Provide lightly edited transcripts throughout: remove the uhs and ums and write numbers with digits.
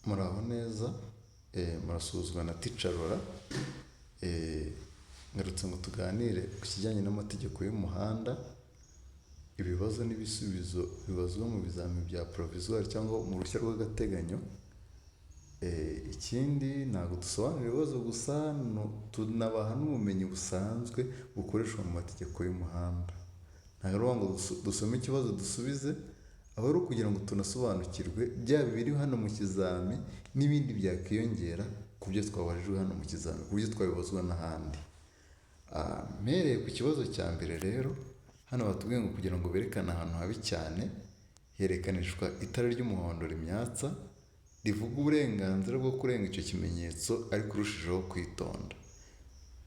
Muraho neza, murasuzwa na Teacher Laura, ngarutse ngo tuganire ku kijyanye n'amategeko y'umuhanda, ibibazo n'ibisubizo bibazwa mu bizamini bya provisoire cyangwa mu ruhushya rw'agateganyo. Ikindi ntabwo dusobanura ibibazo gusa, tunabaha n'ubumenyi busanzwe bukoreshwa mu mategeko y'umuhanda. Ntabwo ari ngo dusome ikibazo dusubize, aba ari ukugira ngo tunasobanukirwe byaba ibiri hano mu kizami n'ibindi byakiyongera ku byo twabajijwe hano mu kizami, ku buryo twabibazwa n'ahandi. Mpereye ku kibazo cya mbere rero, hano batubwiye ngo kugira ngo berekane ahantu habi cyane, herekanishwa itara ry'umuhondo rimyatsa, rivuga uburenganzira bwo kurenga icyo kimenyetso ariko urushijeho kwitonda.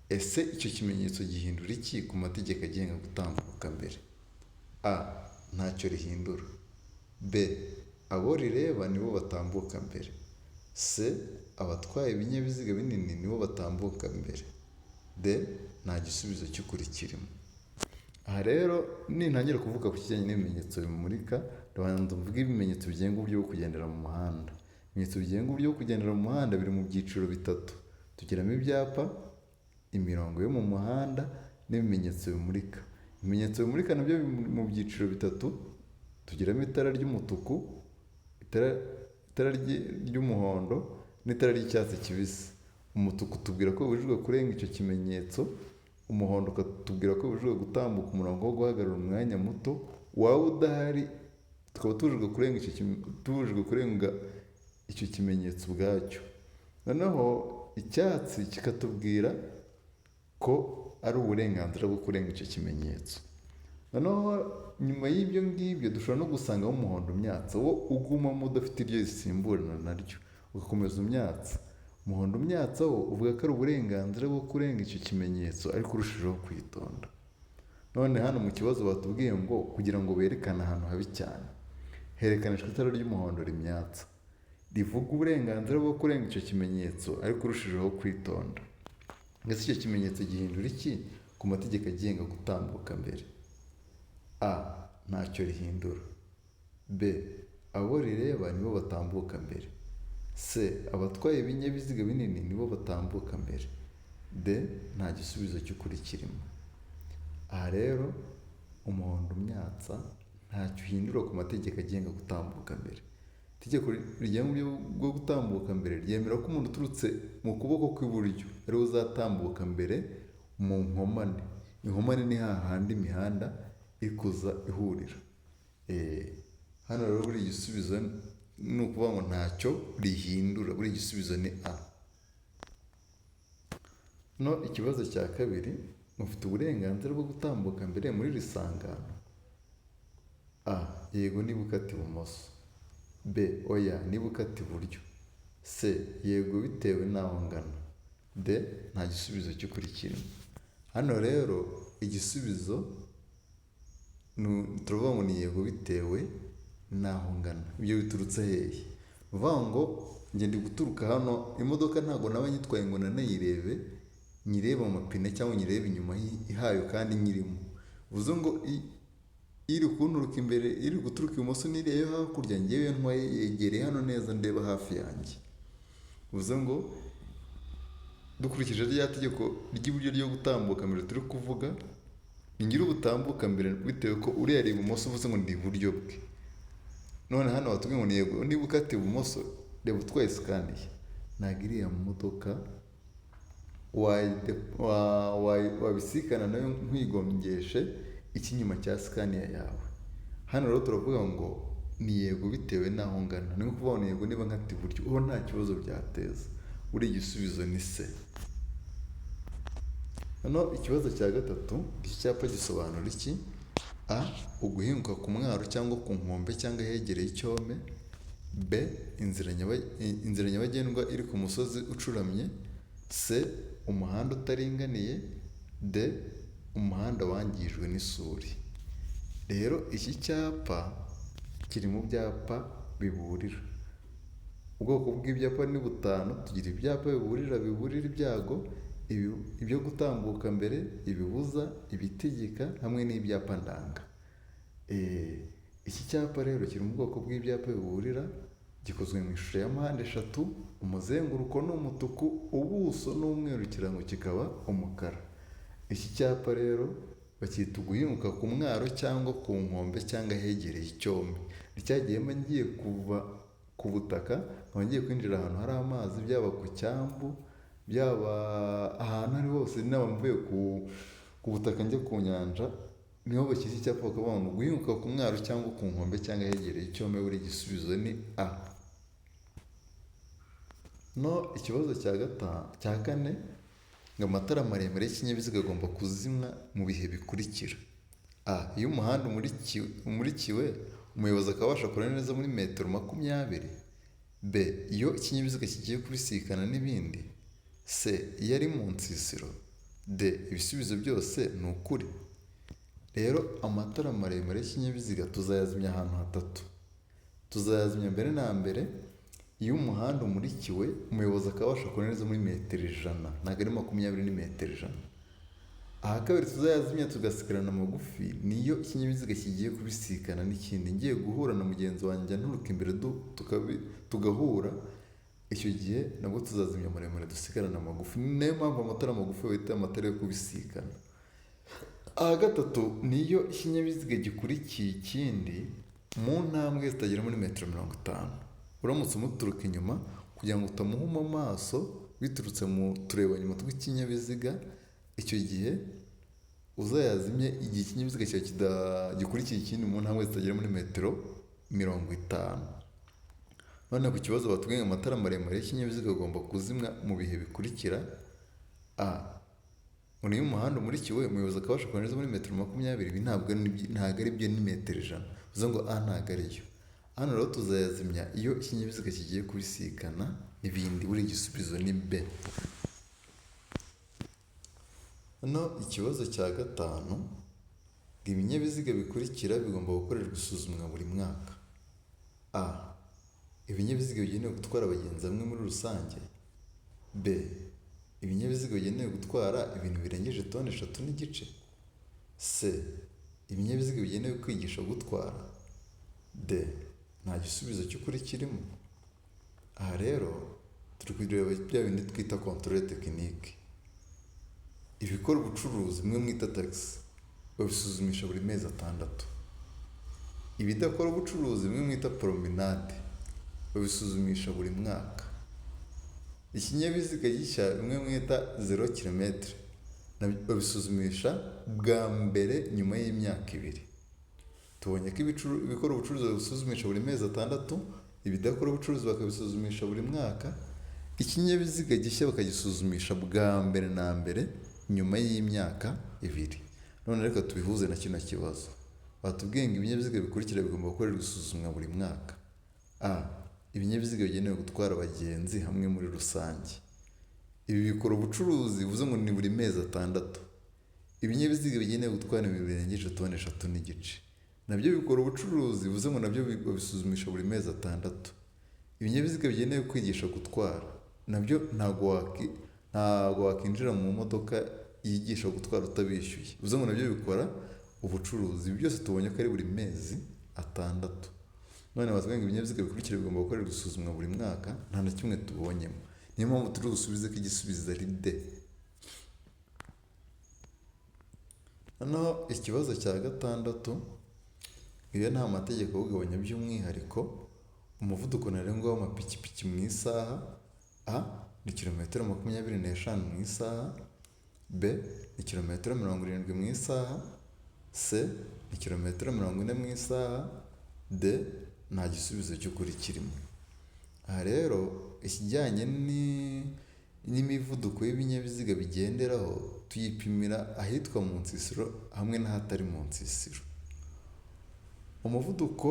Ese icyo kimenyetso gihindura iki ku mategeko agenga gutambuka mbere? A. Ntacyo rihindura. B. Abo rireba nibo batambuka mbere. C. Abatwaye ibinyabiziga binini nibo batambuka mbere. D. Nta gisubizo cy'ukuri kirimo. Aha rero nintangira kuvuga ku kijyanye n'ibimenyetso bimurika, ndabanza mvuge ibimenyetso bigenga uburyo bwo kugendera mu muhanda. Ibimenyetso bigenga uburyo bwo kugendera mu muhanda biri mu byiciro bitatu. Tugiramo ibyapa, imirongo yo mu muhanda n'ibimenyetso bimurika. Ibimenyetso bimurika nabyo biri mu byiciro bitatu. Tugiramo itara ry'umutuku, itara ry'umuhondo n'itara ry'icyatsi kibisi. Umutuku tubwira ko bibujijwe kurenga icyo kimenyetso, umuhondo ukatubwira ko bibujijwe gutambuka umurongo wo guhagarara umwanya muto, waba udahari tukaba tubujijwe kurenga icyo kimenyetso ubwacyo. Noneho icyatsi kikatubwira ko ari uburenganzira bwo kurenga icyo kimenyetso. Noneho nyuma y'ibyo ngibyo dushobora no gusangamo umuhondo umyatsa, wo ugumamo udafite iryo risimburana naryo, ugakomeza umyatsa. Umuhondo umyatsa wo uvuga ko ari uburenganzira bwo kurenga icyo kimenyetso ariko urushijeho kwitonda. None hano mu kibazo batubwiye ngo kugira ngo berekane ahantu habi cyane, herekanishwa itara ry'umuhondo rimyatsa, rivuga uburenganzira bwo kurenga icyo kimenyetso ariko urushijeho kwitonda. Mbese icyo kimenyetso gihindura iki ku mategeko agenga gutambuka mbere? A. Ntacyo rihindura. B. Abo rireba nibo batambuka mbere. C. Abatwaye ibinyabiziga binini nibo batambuka mbere. D. Nta gisubizo cy'ukuri kirimo. Aha rero umuhondo umyatsa ntacyo uhindura ku mategeko agenga gutambuka mbere. Itegeko rigenga uburyo bwo gutambuka mbere ryemera ko umuntu uturutse mu kuboko kw'iburyo ariwe uzatambuka mbere mu nkomane. Inkomane ni hahandi imihanda iri kuza ihurira. Hano rero buri gisubizo ni ukuvuga ngo ntacyo rihindura, buri gisubizo ni A. No ikibazo cya kabiri, mufite uburenganzira bwo gutambuka mbere muri iri sangano. A. Yego niba ukata ibumoso. B. Oya niba ukata iburyo. C. Yego bitewe n'aho ngana. D. Nta gisubizo cy'ukuri kirimo. Hano rero igisubizo turavuga ngo ni yego bitewe n'aho ngana. Ibyo biturutse hehe? Uvuga ngo njye ndi guturuka hano, imodoka ntabwo naba nyitwaye ngo nanayirebe, nyirebe amapine cyangwa nyirebe inyuma ihayo kandi nyirimo. Uvuze ngo iri kunturuka imbere, iri guturuka ibumoso n'iriya yo hakurya, njyewe ntwaye yegereye hano neza ndeba hafi yanjye. Uvuze ngo dukurikije rya tegeko ry'iburyo ryo gutambuka mbere turi kuvuga, ngira ubutambuka mbere bitewe ko uriya ari ibumoso, uvuze ngo ndi iburyo bwe. None hano batubwiye ngo ni yego niba ukata ibumoso, reba utwaye sikaniye, ntabwo iriya modoka wabisikana nayo nkwigongeshe ikinyuma cya sikaniya yawe. Hano rero turavuga ngo ni yego bitewe n'aho ngana. Ni ukuvuga ngo ni yego niba nkata iburyo, uho nta kibazo byateza. Buri gisubizo ni C. Hano ikibazo cya gatatu, iki cyapa gisobanura iki? A. Uguhinguka ku mwaro cyangwa ku nkombe cyangwa hegereye icyome. B. Inzira nyabagendwa iri ku musozi ucuramye. C. Umuhanda utaringaniye. D. Umuhanda wangijwe n'isuri. Rero iki cyapa kiri mu byapa biburira. Ubwoko bw'ibyapa ni butanu. Tugira ibyapa biburira ibyago, ibyo gutambuka mbere, ibibuza, ibitegeka hamwe n'ibyapa ndanga. Iki cyapa rero kiri mu bwoko bw'ibyapa biburira gikozwe mu ishusho ya mpande eshatu, umuzenguruko ni umutuku, ubuso ni umweru, ikirango kikaba umukara. Iki cyapa rero bacyita uguhinguka ku mwaro cyangwa ku nkombe cyangwa ahegereye icyombe. Ni cya gihe mba ngiye kuva ku butaka nkaba ngiye kwinjira ahantu hari amazi, byaba ku cyambu, byaba ahantu ari hose, naba mvuye ku butaka njya ku nyanja, niho bashyira icyapa bakavuga ngo guhinguka ku mwaro cyangwa ku nkombe cyangwa ahegereye icyombe, buri gisubizo ni A. No, ikibazo cya kane, ngo amatara maremare y'ikinyabiziga agomba kuzimwa mu bihe bikurikira. A. Iyo umuhanda umurikiwe, umuyobozi akaba abasha kureba neza muri metero 20. B. Iyo ikinyabiziga kigiye kubisikana n'ibindi. C. Iyo ari mu nsisiro. D. Ibisubizo byose ni ukuri. Rero amatara maremare y'ikinyabiziga tuzayazimya ahantu hatatu. Tuzayazimya mbere na mbere iyo umuhanda umurikiwe, umuyobozi akaba abasha kubona neza muri metero 100, ntabwo ari 20, ni metero 100. Aha kabiri tuzayazimya tugasigarana amagufi niyo ikinyabiziga kigiye kubisikana n'ikindi, ngiye guhura na mugenzi wanjye nturuka imbere tugahura, icyo gihe nabwo tuzazimya maremare dusigarana amagufi. Niyo mpamvu amatara magufi bahita amatara yo kubisikana. Aha gatatu niyo ikinyabiziga gikurikiye ikindi mu ntambwe zitagera muri metero 50. Uramutse umuturuka inyuma kugira ngo utamuhuma amaso biturutse mu turebanyuma tw'ikinyabiziga, icyo gihe uzayazimye igihe ikinyabiziga cyawe gikurikiye ikindi mu ntambwe zitagera muri metero 50. None ku kibazo batubwiye amatara maremare y'ikinyabiziga agomba kuzimwa mu bihe bikurikira. A. Iyo umuhanda umurikiwe, umuyobozi akabasha kubona neza muri metero 20, ibi ntabwo ari byo, ni metero 100. Bivuze ngo A ntabwo ariyo. Hano rero tuzayazimya iyo ikinyabiziga kigiye kubisikana n'ibindi, buri gisubizo ni B. Hano ikibazo cya gatanu, ibinyabiziga bikurikira bigomba gukorerwa isuzumwa buri mwaka. A. Ibinyabiziga bigenewe gutwara abagenzi hamwe muri rusange. B. Ibinyabiziga bigenewe gutwara ibintu birengeje toni 3.5. C. Ibinyabiziga bigenewe kwigisha gutwara. D. Nta gisubizo cy'ukuri kirimo. Aha rero turi kureba bya bindi twita controle technique. Ibikora ubucuruzi mwe mwita taxi babisuzumisha buri mezi 6. Ibidakora ubucuruzi mwe mwita promenade babisuzumisha buri mwaka. Ikinyabiziga gishya mwe mwita 0 km babisuzumisha bwa mbere nyuma y'imyaka 2. Tubonye ko ibikora ubucuruzi babisuzumisha buri mezi 6, ibidakora ubucuruzi bakabisuzumisha buri mwaka, ikinyabiziga gishya bakagisuzumisha bwa mbere na mbere nyuma y'imyaka 2. None reka tubihuze na kino kibazo. Batubwiye ngo ibinyabiziga bikurikira bigomba gukorerwa isuzumwa buri mwaka. A. Ibinyabiziga bigenewe gutwara abagenzi hamwe muri rusange. Ibi bikora ubucuruzi bivuze ngo ni buri mezi 6. Ibinyabiziga bigenewe gutwara ibintu birengeje toni 3.5. Nabyo bikora ubucuruzi bivuze ngo nabyo babisuzumisha buri mezi 6. Ibinyabiziga bigenewe kwigisha gutwara, nabyo ntabwo wakinjira mu modoka yigisha gutwara utabishyuye, bivuze ngo nabyo bikora ubucuruzi. Ibi byose tubonye ko ari buri mezi 6. None batubwiye ngo ibinyabiziga bikurikira bigomba gukorerwa isuzumwa buri mwaka, nta na kimwe tubonyemo. Niyo mpamvu turi gusubize ko igisubizo ari D. Hano ikibazo cya gatandatu, iyo nta mategeko awugabanya by'umwihariko, umuvuduko ntarengwa w'amapikipiki mu isaha. A. Ni kilometero 25 mu isaha. B. Ni kilometero 70 mu isaha. C. Ni kilometero 40 mu isaha. D. Nta gisubizo cy'ukuri kirimo. Aha rero ikijyanye n'imivuduko y'ibinyabiziga bigenderaho tuyipimira ahitwa mu nsisiro hamwe n'ahatari mu nsisiro. Umuvuduko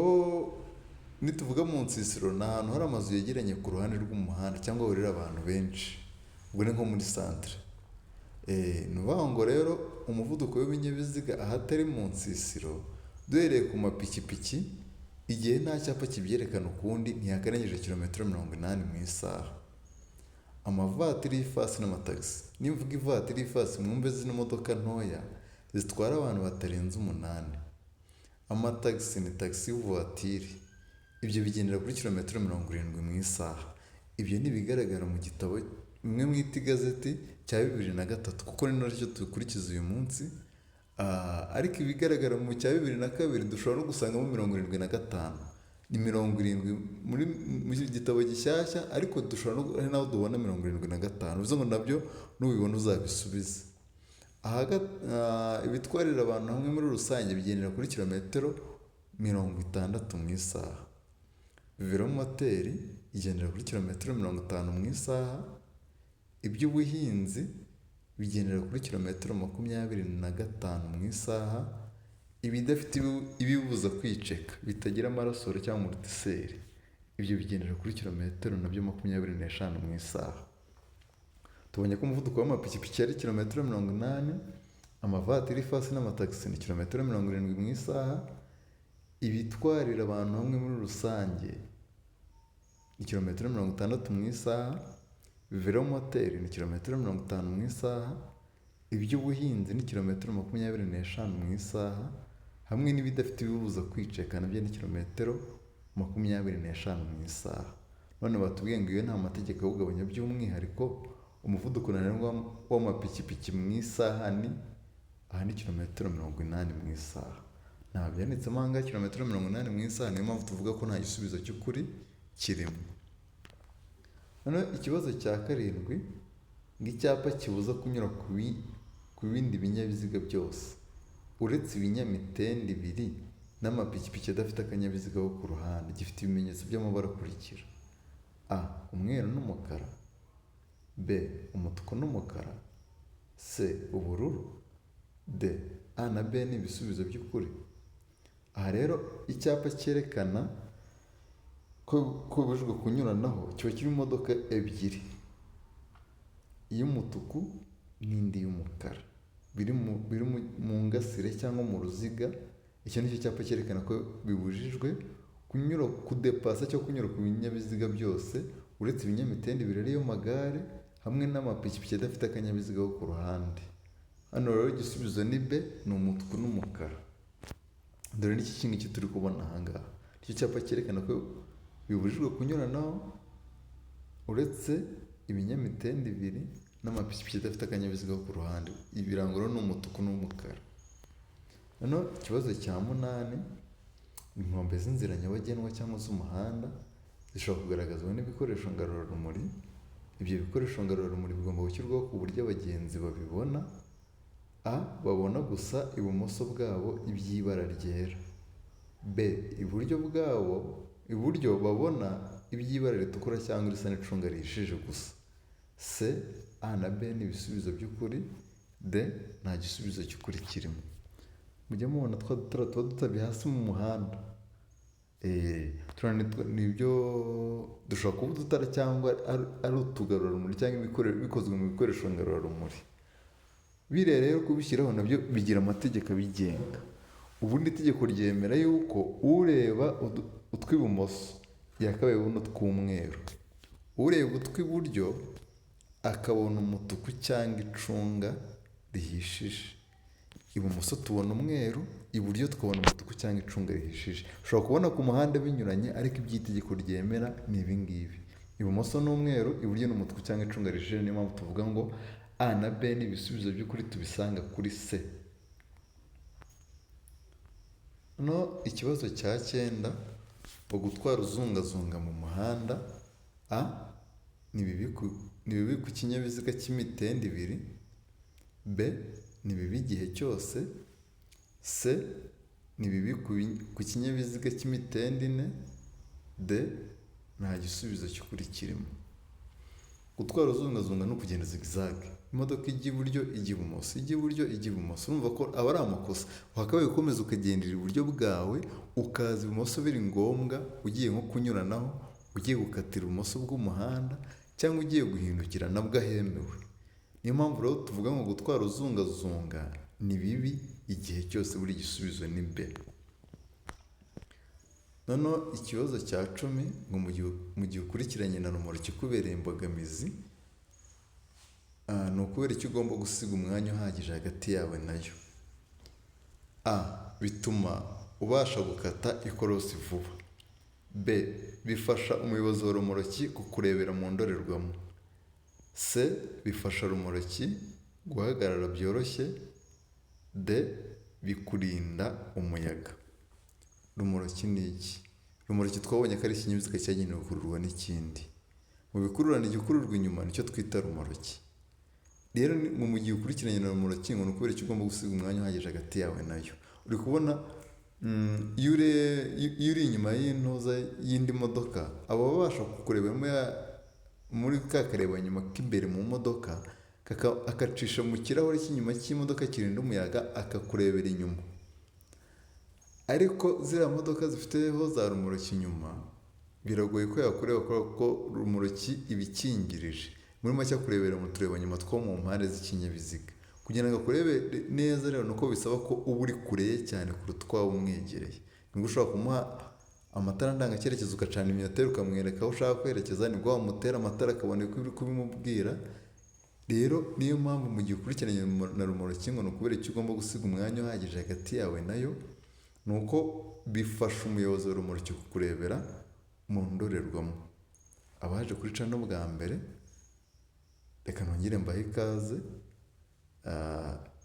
nituvuga mu nsisiro ni ahantu hari amazu yegeranye ku ruhande rw'umuhanda cyangwa hurira abantu benshi, ubwo ni nko muri centre. Ni ukuvuga ngo rero umuvuduko w'ibinyabiziga ahatari mu nsisiro, duhereye ku mapikipiki, igihe nta cyapa kibyerekana ukundi ntihakarengeje kilometero 80 mu isaha. Amavatiri y'ifasi n'amatagisi, nimvuga ivatiri y'ifasi mwumve zino modoka ntoya zitwara abantu batarenze 8. Amatagisi ni taxi voiture, ibyo bigendera kuri kilometero 70 mu isaha. Ibyo ni ibigaragara mu gitabo bimwe mwita igazeti cya 2003 kuko ni nacyo dukurikiza uyu munsi. Ariko ibigaragara mu cya 2002 dushobora no gusangamo 75. Ni 70 mu gitabo gishyashya, ariko dushobora no ari naho dubona 75. Bivuze ngo nabyo nubibona uzabisubize. Ibitwarira abantu hamwe muri rusange bigendera kuri kilometero 60 mu isaha. Velomoteri igendera kuri kilometero 50 mu isaha. Iby'ubuhinzi bigendera kuri kilometero 25 mu isaha. Ibidafite ibibuza kwiceka bitagira amarasoro cyangwa amortiseri, ibyo bigendera kuri kilometero nabyo 25 mu isaha. Tubonye ko umuvuduko w'amapikipiki ari kilometero 80, amavatiri fasi n'amatagisi ni kilometero 70 mu isaha. Ibitwarira abantu hamwe muri rusange ni kilometero 60 mu isaha. Velomoteri ni kilometero 50 mu isaha. Iby'ubuhinzi ni kilometero 25 mu isaha, hamwe n'ibidafite ibibuza kwiceka nabyo ni kilometero 25 mu isaha. None batubwiye ngo iyo nta mategeko awugabanya, by'umwihariko umuvuduko ntarengwa w'amapikipiki mu isaha ni kilometero 80 mu isaha. Ntabwo byanditsemo ahangaha kilometero 80 mu isaha, niyo mpamvu tuvuga ko nta gisubizo cy'ukuri kirimo. Noneho ikibazo cya 7, ng'icyapa kibuza kunyura ku bindi binyabiziga byose uretse ibinyamitende 2 n'amapikipiki adafite akanyabiziga ko ku ruhande, gifite ibimenyetso by'amabara akurikira: A, umweru n'umukara; B, umutuku n'umukara; C, ubururu; D, A na B ni ibisubizo by'ukuri. Aha rero icyapa cyerekana ko bibujijwe kunyuranaho kiba kirimo imodoka ebyiri, iy'umutuku n'indi y'umukara, biri mu ngasire cyangwa mu ruziga. Icyo nicyo cyapa cyerekana ko bibujijwe kudepasa cyangwa kunyura ku binyabiziga byose uretse ibinyamitende 2 ariyo magare hamwe n'amapikipiki adafite akanyabiziga ko ku ruhande. Hano rero igisubizo ni B, ni umutuku n'umukara. Dore n'iki kintu turi kubona ahangaha, icyo cyapa cyerekana ko bibujijwe kunyuranaho uretse ibinyamitende 2 n'amapikipiki adafite akanyabiziga ko ku ruhande. Ibirango rero ni umutuku n'umukara. Noneho ikibazo cya 8, inkombe z'inzira nyabagendwa cyangwa z'umuhanda zishobora kugaragazwa n'ibikoresho ngarurarumuri. Ibyo bikoresho ngarurarumuri bigomba gushyirwaho ku buryo abagenzi babibona. A, babona gusa ibumoso bwabo iby'ibara ryera; B, iburyo babona iby'ibara ritukura cyangwa risa n'icunga rihishije gusa. C, A na B ni ibisubizo by'ukuri. D, nta gisubizo cy'ukuri kirimo. Mujya mubona twa dutara tuba dutabye hasi mu muhanda. Nibyo dushobora kuba udutara cyangwa ari utugarurarumuri cyangwa bikozwe mu bikoresho ngarurarumuri. Biriya rero kubishyiraho nabyo bigira amategeko abigenga. Ubundi itegeko ryemera yuko ureba utw'ibumoso yakabaye abona utw'umweru, ureba utw'iburyo akabona umutuku cyangwa icunga rihishije. Ibumoso tubona umweru, iburyo tukabona umutuku cyangwa icunga rihishije. Ushobora kubona ku muhanda binyuranye, ariko iby'itegeko ryemera ni ibi ngibi: ibumoso ni umweru, iburyo ni umutuku cyangwa icunga rihishije. Niyo mpamvu tuvuga ngo A na B ni ibisubizo by'ukuri tubisanga kuri C. No, ikibazo cya 9, gutwara uzungazunga mu muhanda. A, ni bibi ku kinyabiziga cy'imitende 2. B, ni bibi igihe cyose. C, ni bibi ku kinyabiziga cy'imitende 4. D, nta gisubizo cy'ukuri kirimo. Gutwara uzungazunga ni ukugenda zigzag. Imodoka ijya iburyo ijya ibumoso, ijya iburyo ijya ibumoso. Urumva ko aba ari amakosa. Wakabaye ukomeza ukagendera iburyo bwawe, ukaza ibumoso biri ngombwa, ugiye nko kunyuranaho, ugiye gukatira ibumoso bw'umuhanda cyangwa ugiye guhindukira nabwo ahemewe. Niyo mpamvu rero tuvuga ngo gutwara uzungazunga ni bibi igihe cyose. Buri gisubizo ni B. Noneho ikibazo cya 10, ngo mu gihe ukurikiranye na rumoro kikubereye imbogamizi, ni ukubera icyo ugomba gusiga umwanya uhagije hagati yawe nayo. A, bituma ubasha gukata ikorosi vuba. B. Bifasha umuyobozi wa rumoroki kukurebera mu ndorerwamo. C. Bifasha rumoroki guhagarara byoroshye. D. Bikurinda umuyaga. Rumoroki ni iki? Rumoroki twabonye ko ari ikinyabiziga cyagenewe gukururwa n'ikindi. Mu bikururana igikururwa inyuma nicyo twita rumoroki. Rero mu gihe ukurikiranye na rumoroki ngo ni ukubera icyo ugomba gusiga umwanya uhagije hagati yawe nayo. Uri kubona iyo uri inyuma y'indi modoka aba babasha kukureberamo muri ka kareba nyuma k'imbere mu modoka akacisha mu kirahure cy'inyuma cy'imodoka kirinda umuyaga akakurebera inyuma. Ariko ziriya modoka zifiteho za rumoroki inyuma biragoye ko yakureba kubera ko rumoroki iba ikingirije. Muri make akurebera mu turebanyuma two mu mpande z'ikinyabiziga. Kugira ngo akurebe neza rero nuko bisaba ko uba uri kureye cyane kuruta uko waba umwegereye. Nibwo ushobora kumuha amatara ndangacyerekezo ugacana ibinyoteri ukamwereka aho ushaka kwerekeza, nibwo wamutera amatara akabona ko uri kubimubwira. Rero niyo mpamvu mu gihe ukurikiranye na rumoroki ngo ni ukubera icyo ugomba gusiga umwanya uhagije hagati yawe nayo, ni uko bifasha umuyobozi wa rumoroki kukurebera mu ndorerwamo. Abaje kuri cano bwa mbere reka nongere mbahe ikaze.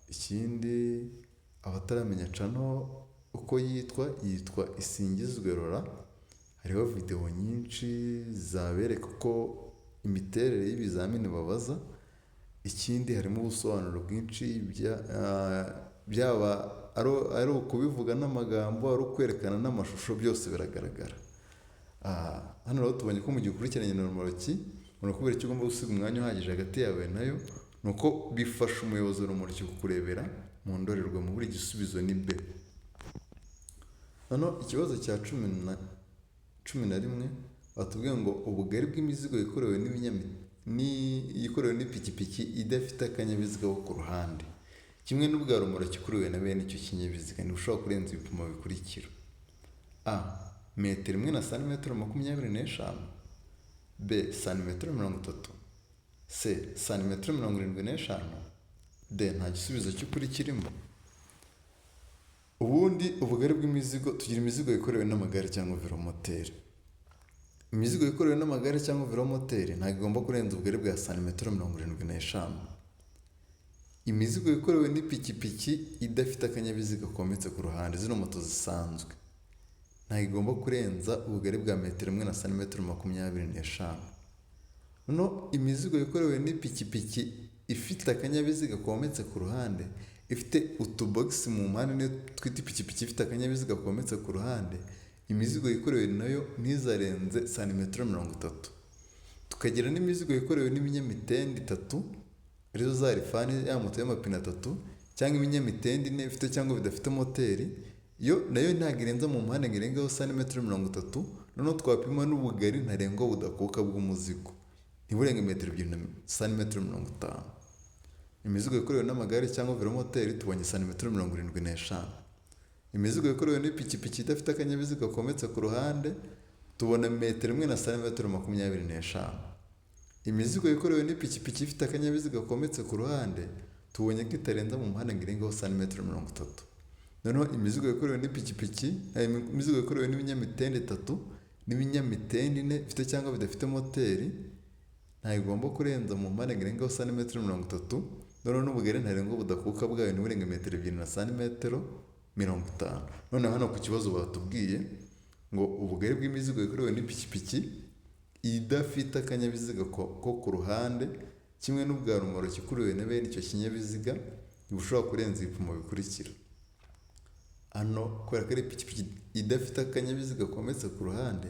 Ikindi abataramenya cano uko yitwa Isingizwe Laura. Hariho videwo nyinshi zabereka uko imiterere y'ibizamini babaza. Ikindi harimo ubusobanuro bwinshi byaba ari ukubivuga n'amagambo, ari ukwerekana n'amashusho, byose biragaragara. Hano rero tubonye ko mu gihe ukurikiranye na rumoroki ni ukubera icyo ugomba gusiga umwanya uhagije hagati yawe nayo, ni uko bifasha umuyobozi wa rumoroki kukurebera mu ndorerwamo. Buri gisubizo ni B. Hano ikibazo cya 11 batubwiye ngo ubugari bw'imizigo yikorewe n'ipikipiki idafite akanyabiziga ko ku ruhande kimwe n'ubwa rumoroki ikuruwe na bene icyo kinyabiziga ntibushobora kurenza ibipimo bikurikira: A. Metero 1 na santimetero 25. B. Santimetero 30. C. Santimetero 75. D. Nta gisubizo cy'ukuri kirimo. Ubundi ubugari bw'imizigo, tugira imizigo ikorewe n'amagare cyangwa velomoteri. Imizigo ikorewe n'amagare cyangwa velomoteri ntabwo igomba kurenza ubugari bwa santimetero 75. Imizigo ikorewe n'ipikipiki idafite akanyabiziga kometse ku ruhande, zino moto zisanzwe, ntabwo igomba kurenza ubugari bwa metero 1 na santimetero 25. Noneho imizigo ikorewe n'ipikipiki ifite akanyabiziga kometse ku ruhande, ifite utubogisi mu mpande niyo twita ipikipiki ifite akanyabiziga kometse ku ruhande, imizigo ikorewe nayo ntizarenze santimetero 30. Tukagira n'imizigo ikorewe n'ibinyamitende 3 arizo za rifani ya moto y'amapine 3 cyangwa ibinyamitende 4 bifite cyangwa bidafite moteri, yo nayo ntabwo irenza mu mpande ngo irengeho santimetero 30. Noneho twapima n'ubugari ntarengwa budakuka bw'umuzigo ntiburenge metero 2 na santimetero 50. Imizigo ikorewe n'amagare cyangwa velomoteri tubonye santimetero 75. Imizigo ikorewe n'ipikipiki idafite akanyabiziga kometse ku ruhande tubona metero 1 na santimetero 25. Imizigo ikorewe n'ipikipiki ifite akanyabiziga kometse ku ruhande tubonye ko itarenza mu mpande ngo irengeho santimetero 30. Noneho imizigo ikorewe n'ipikipiki, imizigo ikorewe n'ibinyamitende 3 n'ibinyamitende 4 bifite cyangwa bidafite moteri ntabwo igomba kurenza mu mpande ngo irengeho santimetero 30. Noneho n'ubugari ntarengwa budakuka bwayo ntiburenge metero 2 na santimetero 50. Noneho hano ku kibazo batubwiye ngo ubugari bw'imizigo ikorewe n'ipikipiki idafite akanyabiziga ko ku ruhande kimwe n'ubwa rumoroki ikuruwe na bene icyo kinyabiziga ntibushobora kurenza ibipimo bikurikira. Hano kubera ko ari ipikipiki idafite akanyabiziga kometse ku ruhande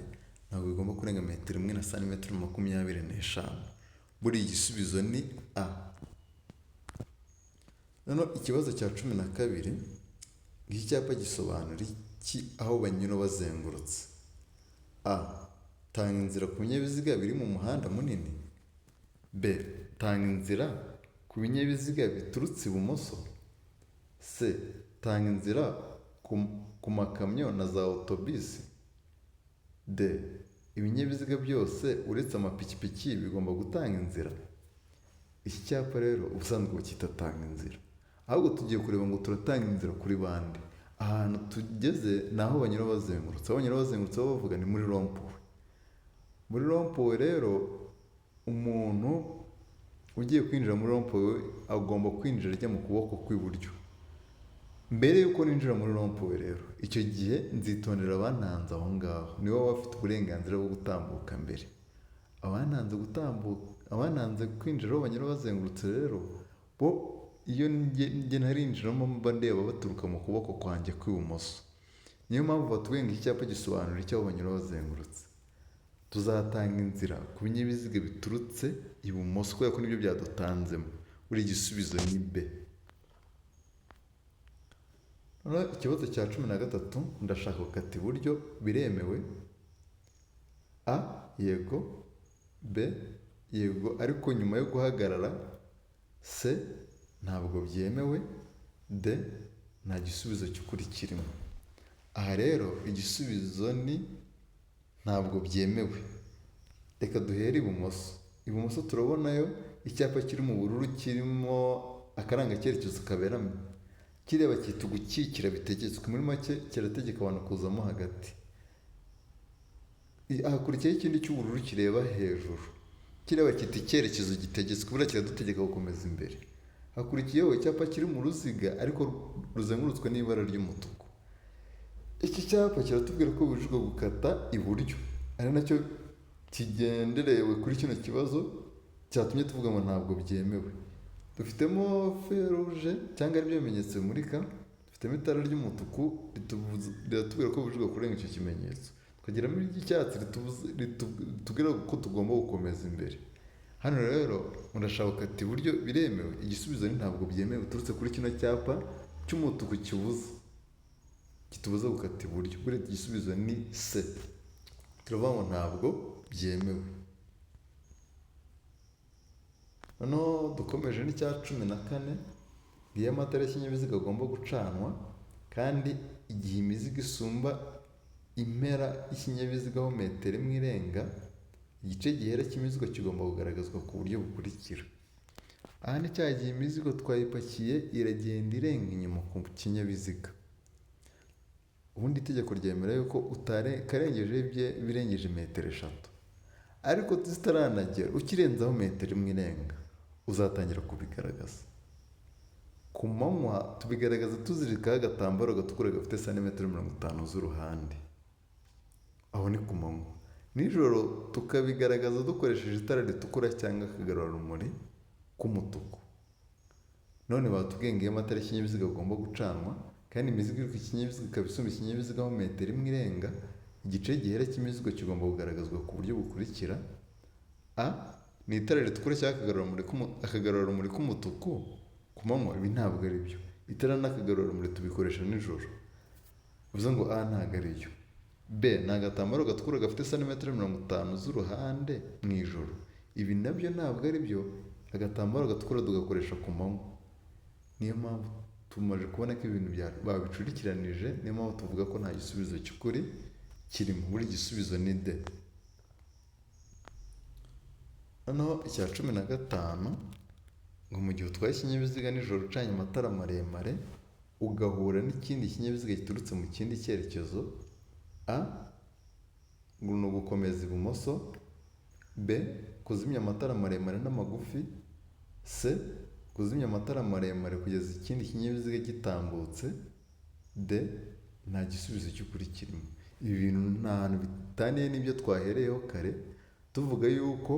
ntabwo igomba kurenga metero 1 na santimetero 25. Buri igisubizo ni A. Noneho ikibazo cya 12, iki cyapa gisobanura iki aho banyura bazengurutse? A. Tanga inzira ku binyabiziga biri mu muhanda munini. B. Tanga inzira ku binyabiziga biturutse ibumoso. C. Tanga inzira ku makamyo na za otobisi. D. Ibinyabiziga byose uretse amapikipiki bigomba gutanga inzira. Iki cyapa rero ubusanzwe bacyita tanga inzira, ahubwo tugiye kureba ngo turatanga inzira kuri bande. ahantu tugeze ni aho banyura bazengurutse, aho banyura bazengurutse aho bavuga ni muri rompuwe. Muri rompuwe rero umuntu ugiye kwinjira muri rompuwe agomba kwinjira ajya mu kuboko kw'iburyo. Mbere y'uko ninjira muri rompuwe rero, icyo gihe nzitondera abantanze aho ngaho, nibo baba bafite uburenganzira bwo gutambuka mbere. Abantanze kwinjira aho banyura bazengurutse rero, bo iyo njye ntarinjiramo mba ndeba baturuka mu kuboko kwanjye kw'ibumoso. Niyo mpamvu batubwiye ngo icyapa gisobanura icyo aho banyura bazengurutse. Tuzatanga inzira ku binyabiziga biturutse ibumoso kubera ko nibyo byadutanzemo. Buri gisubizo ni B. Ikibazo cya 13, ndashaka gukata iburyo, biremewe? A, yego. B, yego ariko nyuma yo guhagarara. C, ntabwo byemewe. D, nta gisubizo cy'ukuri kirimo. Aha rero igisubizo ni ntabwo byemewe. Reka duhere ibumoso. Ibumoso turabonayo icyapa kiri mu bururu kirimo akaranga cyerekezo kaberamye. Kiriya bakita ugukikira bitegetswe, muri make kirategeka abantu kuzamo hagati. Hakurikiyeho ikindi cy'ubururu kireba hejuru. Kiriya bakita icyerekezo gitegetswe, buriya kiradutegeka gukomeza imbere. Hakurikiyeho icyapa kiri mu ruziga ariko ruzengurutswe n'ibara ry'umutuku. Iki cyapa kiratubwira ko bibujijwe gukata iburyo, ari nacyo kigenderewe kuri kino kibazo cyatumye tuvuga ngo ntabwo byemewe. Dufitemo feruje cyangwa ari byo bimenyetso bimurika, dufitemo itara ry'umutuku riratubwira ko bibujijwe kurenga icyo kimenyetso, tukagiramo iry'icyatsi ritubwira ko tugomba gukomeza imbere. Hano rero murashaka gukata iburyo, biremewe? Igisubizo ni ntabwo byemewe, uturutse kuri kino cyapa cy'umutuku kitubuza gukata iburyo. Buriya igisubizo ni C. Turavuga ngo ntabwo byemewe. Noneho dukomeje n'icya 14, iyo amatara y'ikinyabiziga agomba gucanwa kandi igihe imizigo isumba impera y'ikinyabiziga aho metero imwe irenga, igice gihera cy'imizigo kigomba kugaragazwa ku buryo bukurikira. Aha ni cya gihe imizigo twayipakiye iragenda irenga inyuma ku kinyabiziga. Ubundi itegeko ryemera yuko karengeje birengeje metero 3, ariko zitaranagera ukirenzaho metero imwe irenga uzatangira kubigaragaza. Ku manywa tubigaragaza tuzirikaho agatambaro gatukura gafite santimetero 50 z'uruhande. Aho ni ku manywa. Nijoro tukabigaragaza dukoresheje itara ritukura cyangwa akagarurarumuri k'umutuku. None batubwiye ngo iyo amatara y'ikinyabiziga agomba gucanwa kandi imizigo iri ku kinyabiziga ikaba isumba ikinyabiziga aho metero imwe irenga, igice gihera cy'imizigo kigomba kugaragazwa ku buryo bukurikira. A, ni itara ritukura cyangwa akagarurarumuri k'umutuku ku manywa. Ibi ntabwo ari byo. Itara n'akagarurarumuri tubikoresha nijoro, bivuze ngo A ntabwo ari yo. B, ni agatambaro gatukura gafite santimetero 50 z'uruhande mu ijoro. Ibi nabyo ntabwo ari byo. Agatambaro gatukura tugakoresha ku manywa. Niyo mpamvu tumaze kubona ko ibintu babicurikiranije, niyo mpamvu tuvuga ko nta gisubizo cy'ukuri kirimo. Buri gisubizo ni D. Noneho icya 15, ngo mu gihe utwaye ikinyabiziga nijoro ucanye amatara maremare ugahura n'ikindi kinyabiziga giturutse mu kindi cyerekezo, A, ngo ni ugukomeza ibumoso. B, kuzimya amatara maremare n'amagufi. C, kuzimya amatara maremare kugeza ikindi kinyabiziga gitambutse. D, nta gisubizo cy'ukuri kirimo. Ibi bintu nta hantu bitaniye n'ibyo twahereyeho kare tuvuga yuko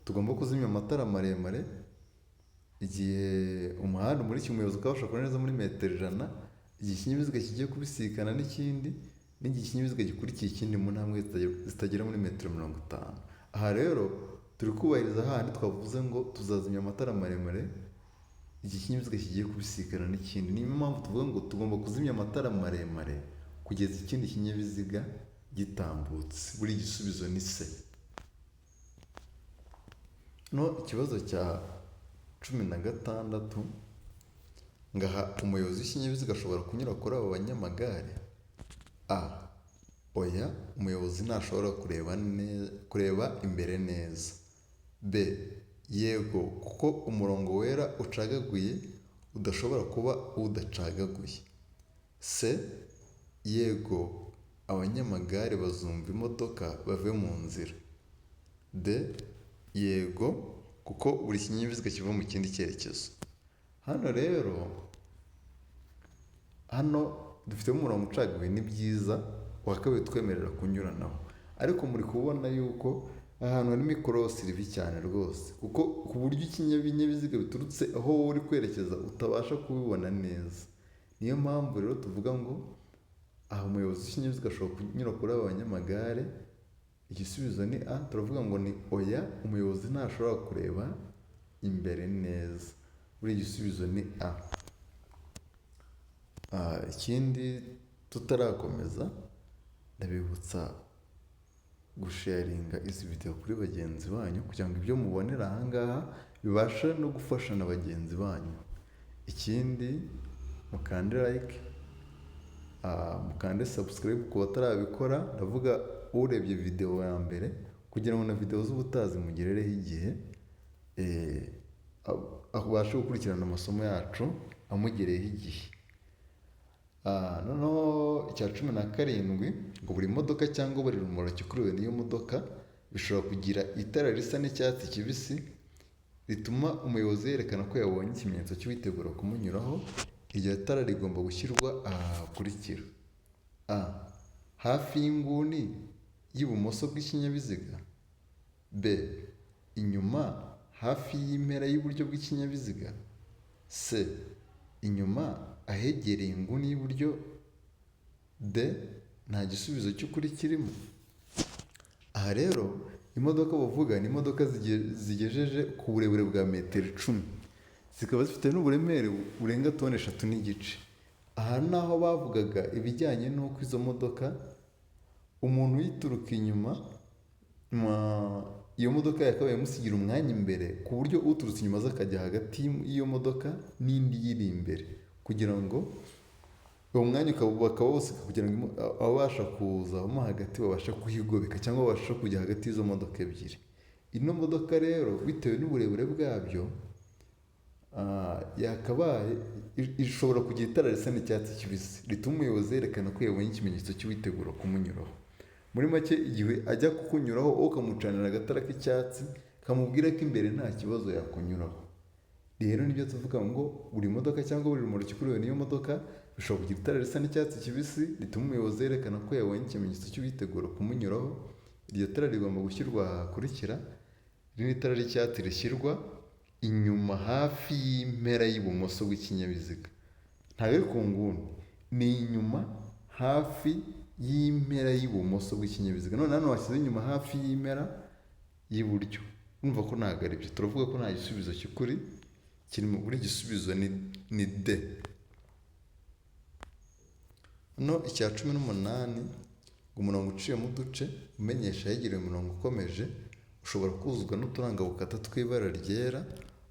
tugomba kuzimya amatara maremare igihe umuhanda umurikiye umuyobozi ukabasha kubona neza muri metero 100, igihe ikinyabiziga kigiye kubisikana n'ikindi, n'igihe ikinyabiziga gikurikiye ikindi mu ntambwe zitagera muri metero 50. Aha rero turi kubahiriza hahandi twavuze ngo tuzazimya amatara maremare igihe ikinyabiziga kigiye kubisikana n'ikindi. Niyo mpamvu tuvuga ngo tugomba kuzimya amatara maremare kugeza ikindi kinyabiziga gitambutse. Buri gisubizo ni C. No, ikibazo cya 16, ngaha umuyobozi w'ikinyabiziga ashobora kunyura kuri abo banyamagare. A, oya, umuyobozi ntashobora kureba imbere neza. B, yego, kuko umurongo wera ucagaguye udashobora kuba udacagaguye. C, yego abanyamagare bazumva imodoka bave mu nzira. D, yego kuko buri kinyabiziga kiva mu kindi cyerekezo. Hano dufitemo umurongo ucagaguye, ni byiza wakabaye twemerera kunyuranaho, ariko muri kubona yuko ahantu harimo ikorosi ribi cyane rwose, kuko ku buryo ibinyabiziga biturutse aho wowe uri kwerekeza utabasha kubibona neza. Niyo mpamvu rero tuvuga ngo aha umuyobozi w'ikinyabiziga ashobora kunyura kuri aba banyamagare. Igisubizo ni A. Turavuga ngo ni oya, umuyobozi ntashobora kureba imbere neza. Buri igisubizo ni A. Ikindi tutarakomeza, ndabibutsa gusharinga izi video kuri bagenzi banyu kugira ngo ibyo mubonera ahangaha bibashe no gufasha na bagenzi banyu. Ikindi mukande like, mukande subscribe ku batarabikora, ndavuga urebye video ya mbere, kugira ngo na video z'ubutazi mugerereho igihe, abashe gukurikirana amasomo yacu amugereyeho igihe. Noneho icya 17, ngo buri modoka cyangwa buri rumuri gikuriwe n'iyo modoka bishobora kugira itara risa n'icyatsi kibisi rituma umuyobozi yerekana ko yabonye ikimenyetso cy'uwitegura kumunyuraho. Iryo tara rigomba gushyirwa aha hakurikira: A, hafi y'inguni y'ibumoso bw'ikinyabiziga. B, inyuma hafi y'impera y'iburyo bw'ikinyabiziga. C, inyuma ahegereye inguni y'iburyo. D, nta gisubizo cy'ukuri kirimo. Aha rero imodoka bavuga ni imodoka zigejeje ku burebure bwa metero 10, zikaba zifite n'uburemere burenga toni 3 n'igice. Aha naho bavugaga ibijyanye n'uko izo modoka umuntu uyituruka inyuma, iyo modoka yakabaye musigira umwanya imbere, ku buryo uturutse inyuma akajya hagati y'iyo modoka n'indi yiri imbere, kugira ngo uwo mwanya bakaba bose, kugira ngo ababasha kuzamo hagati babashe kuhigobeka cyangwa babashe kujya hagati y'izo modoka ebyiri. Ino modoka rero bitewe n'uburebure bwabyo, yakabaye ishobora kugira itara risa n'icyatsi kibisi rituma umuyobozi yerekana ko yabonye ikimenyetso cy'uwitegura kumunyuraho. Muri make, igihe ajya kukunyuraho ukamucanira agatara k'icyatsi kamubwira ko imbere nta kibazo yakunyuraho. Rero nibyo tuvuga ngo buri modoka cyangwa buri rumuri gikuriwe n'iyo modoka bishobora kugira itara risa n'icyatsi kibisi rituma umuyobozi yerekana ko yabonye ikimenyetso cy'uwitegura kumunyuraho. Iryo tara rigomba gushyirwa ahakurikira: iri tara ry'icyatsi rishyirwa inyuma hafi y'impera y'ibumoso bw'ikinyabiziga. Ntabwo ari ku nguni, ni inyuma hafi y'impera y'ibumoso bw'ikinyabiziga. None hano washyize inyuma hafi y'impera y'iburyo, urumva ko ntabwo ari byo. Turavuga ko nta gisubizo cy'ukuri kirimo. Buri gisubizo ni D. No, icya 18, umurongo uciyemo uduce umenyesha ahegereye umurongo ukomeje ushobora kuzuzwa n'uturanga bukata tw'ibara ryera.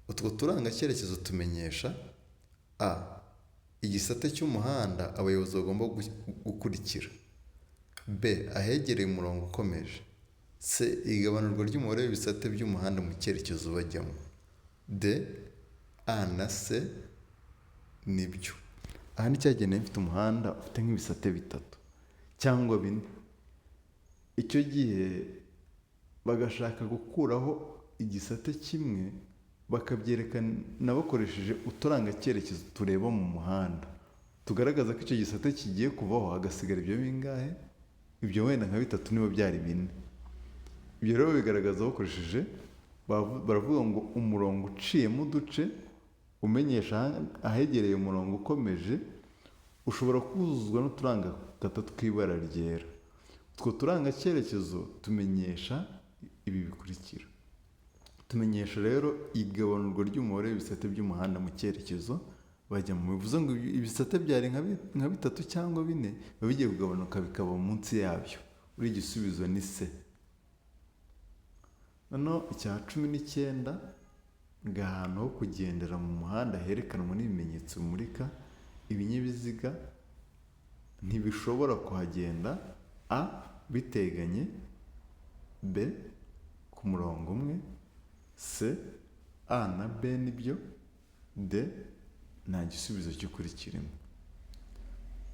Utwo turanga cyerekezo tumenyesha: A, igisate cy'umuhanda abayobozi bagomba gukurikira. B, ahegereye umurongo ukomeje. C, igabanurwa ry'umubare w'ibisate by'umuhanda mu cyerekezo bajyamo. D, A na C nibyo. Aha ni cyageneye mfite umuhanda ufite nk'ibisate 3 cyangwa 4. Icyo gihe bagashaka gukuraho igisate kimwe, bakabyerekana bakoresheje uturanga cyerekezo tureba mu muhanda, tugaragaza ko icyo gisate kigiye kuvaho hagasigara ibyo bingahe, ibyo wenda nka 3 niba byari 4. Ibyo rero bigaragaza bakoresheje, baravuga ngo umurongo uciyemo uduce umenyesha ahegereye umurongo ukomeje ushobora kuzuzwa n'uturanga 3 tw'ibara ryera. Utwo turanga cyerekezo tumenyesha ibi bikurikira: tumenyesha rero igabanurwa ry'umubare w'ibisate by'umuhanda mu cyerekezo bajyamo. Bivuze ngo ibisate byari nka 3 cyangwa 4 biba bigiye kugabanuka bikaba munsi yabyo. Buri igisubizo ni C. Noneho icya 19, ngo ahantu ho kugendera mu muhanda herekanwa n'ibimenyetso bimurika ibinyabiziga ntibishobora kuhagenda: A, biteganye. B, ku murongo umwe. C, A na B nibyo. D, nta gisubizo cy'ukuri kirimo.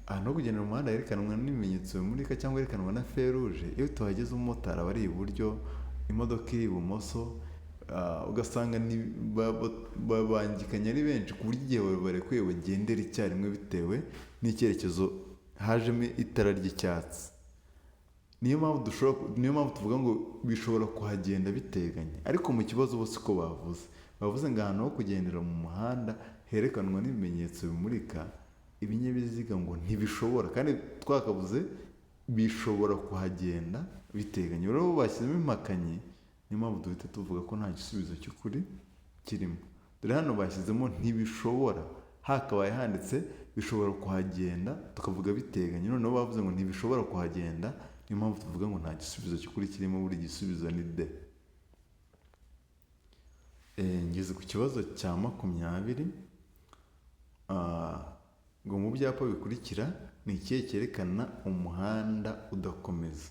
ahantu ho kugendera mu muhanda herekanwa n'ibimenyetso bimurika cyangwa herekanwa na feruje, iyo tuhageze umumotari aba ari iburyo, imodoka iri ibumoso, ugasanga babangikanye ari benshi ku buryo igihe barekuye bagendera icyarimwe bitewe n'icyerekezo hajemo itara ry'icyatsi. niyo mpamvu tuvuga ngo bishobora kuhagenda biteganye, ariko mu kibazo bose uko bavuze ngo ahantu ho kugendera mu muhanda herekanwa n'ibimenyetso bimurika, ibinyabiziga ngo ntibishobora, kandi twakavuze bishobora kuhagenda biteganye. Rero bashyizemo impakanyi, niyo mpamvu duhita tuvuga ko nta gisubizo cy'ukuri kirimo. Dore hano bashyizemo ntibishobora, hakabaye handitse bishobora kuhagenda tukavuga biteganye, noneho bavuze ngo ntibishobora kuhagenda, niyo mpamvu tuvuga ngo nta gisubizo cy'ukuri kirimo, buri gisubizo ni D. Ngeze ku kibazo cya 20. Ngo mu byapa bikurikira ni ikihe cyerekana umuhanda udakomeza?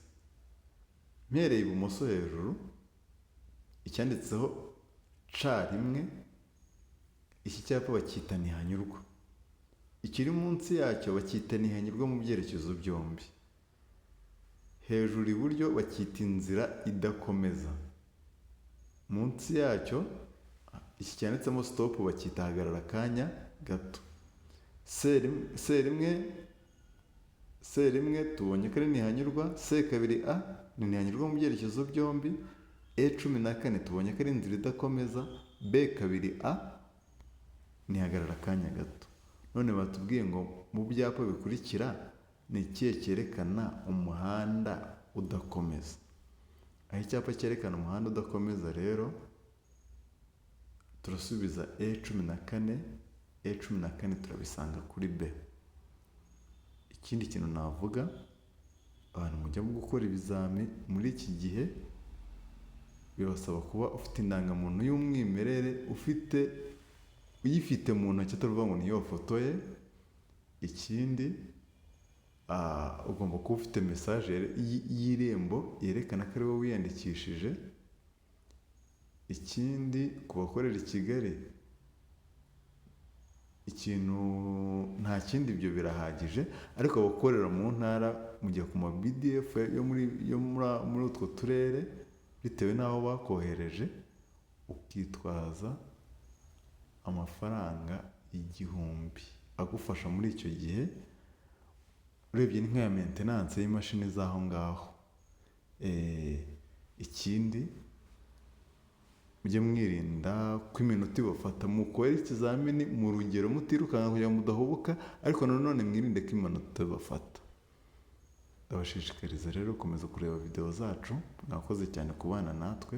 Mpereye ibumoso hejuru, icyanditseho C1, iki cyapa bacyita ntihanyurwa. Ikiri munsi yacyo bacyita ntihanyurwa mu byerekezo byombi. Hejuru iburyo bacyita inzira idakomeza. Munsi yacyo iki cyanditsemo stop bacyita hagarara akanya gato. C1 tubonye ko ari ntihanyurwa, C2A ni ntihanyurwa mu byerekezo byombi, E14 tubonye ko ari inzira idakomeza, B2A ni hagarara akanya gato. None batubwiye ngo mu byapa bikurikira ni ikihe cyerekana umuhanda udakomeza? Aho icyapa cyerekana umuhanda udakomeza rero turasubiza E14 turabisanga kuri B. Ikindi kintu navuga, abantu mujya mu gukora ibizami muri iki gihe bibasaba kuba ufite indangamuntu y'umwimerere, uyifite mu ntoki, ataruvuga ngo niyo wafotoye. Ikindi ugomba kuba ufite message y'irembo yerekana ko ari wowe wiyandikishije. Ikindi ku bakorera i Kigali, nta kindi, ibyo birahagije, ariko abakorera mu ntara mujya ku ma BDF yo muri utwo turere bitewe n'aho bakohereje, ukitwaza amafaranga 1000 agufasha muri icyo gihe. Urebye ni nk'aya maintenance y'imashini z'aho ngaho. Ikindi mujye mwirinda ko iminota ibafata mukore ikizamini mu rugero mutirukanka kugira ngo mudahubuka, ariko nanone mwirinde ko iminota ibafata. Ndabashishikariza rero gukomeza kureba video zacu. Mwakoze cyane kubana natwe,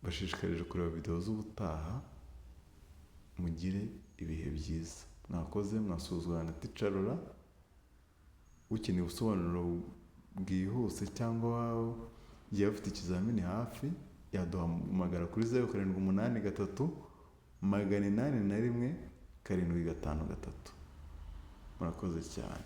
bashishikarije kureba video z'ubutaha. Mugire ibihe byiza. Mwakoze, mwasuzwa na Teacher Laura. Ukeneye ubusobanuro bwihuse cyangwa igihe ufite ikizamini hafi, yaduhamagara kuri 0783 801 753. Murakoze cyane.